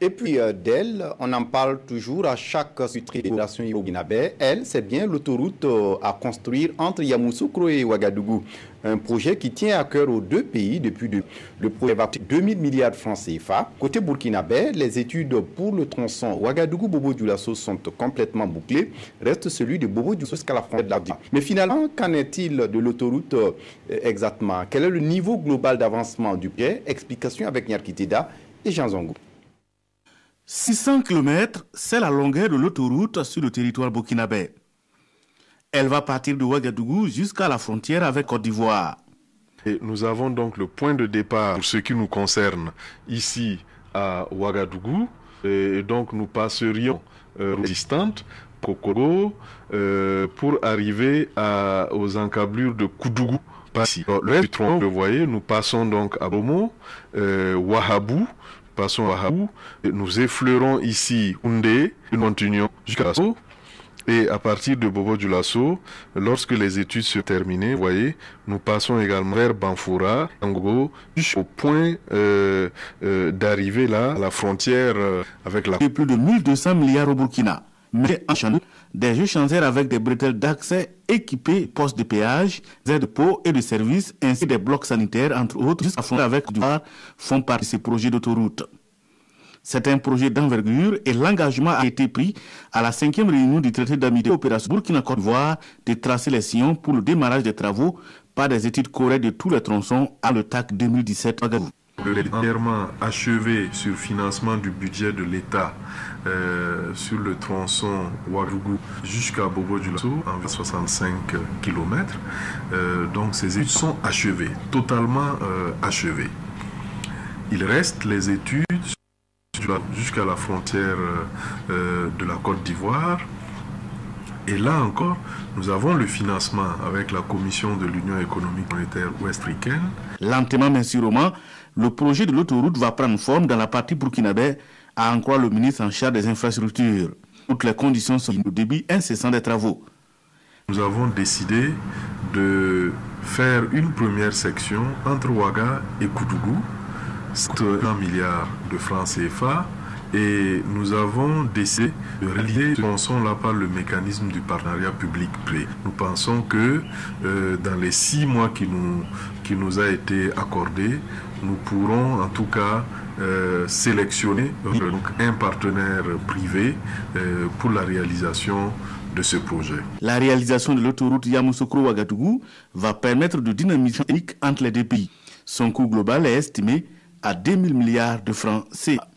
Et puis d'elle, on en parle toujours à chaque titrisation burkinabé. Elle, c'est bien l'autoroute à construire entre Yamoussoukro et Ouagadougou. Un projet qui tient à cœur aux deux pays depuis le projet va coûter 2000 milliards de francs CFA. Côté burkinabé, les études pour le tronçon Ouagadougou-Bobo-Dioulasso sont complètement bouclées. Reste celui de Bobo-Dioulasso jusqu'à la frontière de la Guinée. Mais finalement, qu'en est-il de l'autoroute exactement? Quel est le niveau global d'avancement du projet? Explication avec Nyarkitida et Jean Zongo. 600 km, c'est la longueur de l'autoroute sur le territoire burkinabé. Elle va partir de Ouagadougou jusqu'à la frontière avec Côte d'Ivoire. Nous avons donc le point de départ pour ce qui nous concerne ici à Ouagadougou. Et donc nous passerions distante Kokoro pour arriver aux encablures de Koudougou. Le reste du tronc, vous voyez, nous passons donc à Bomo, Wahabou. Passons à Wahabou, nous effleurons ici Oundé, nous continuons jusqu'à Lasso, et à partir de Bobo-Dioulasso, lorsque les études se terminent, vous voyez, nous passons également vers Banfoura, Angogo, jusqu'au point d'arriver là, à la frontière avec la... Plus de 1200 milliards au Burkina, mais en Chine, des échangeurs avec des bretelles d'accès équipés, postes de péage, aides de pots et de services, ainsi des blocs sanitaires, entre autres, jusqu'à frontière avec Douar, font partie de ces projets d'autoroute. C'est un projet d'envergure et l'engagement a été pris à la 5e réunion du traité d'amitié opération Burkina-Côte d'Ivoire de tracer les sillons pour le démarrage des travaux par des études correctes de tous les tronçons à le TAC 2017. Entièrement achevé sur financement du budget de l'État sur le tronçon Ouagadougou jusqu'à Bobo-Dioulasso, environ 65 km. Donc ces études sont achevées, totalement achevées. Il reste les études jusqu'à la frontière de la Côte d'Ivoire. Et là encore, nous avons le financement avec la Commission de l'Union économique monétaire ouest-africaine. Lentement mais sûrement, le projet de l'autoroute va prendre forme dans la partie burkinabé, à en croire le ministre en charge des infrastructures. Toutes les conditions sont au début incessant des travaux. Nous avons décidé de faire une première section entre Ouaga et Koudougou, c'est 1 milliard de francs CFA, et nous avons décidé de relier ce tronçon-là par le mécanisme du partenariat public-privé. Nous pensons que dans les 6 mois qui nous a été accordé, nous pourrons en tout cas sélectionner donc un partenaire privé pour la réalisation de ce projet. La réalisation de l'autoroute Yamoussoukro-Ouagadougou va permettre de dynamiser entre les deux pays. Son coût global est estimé à 2000 milliards de francs CFA.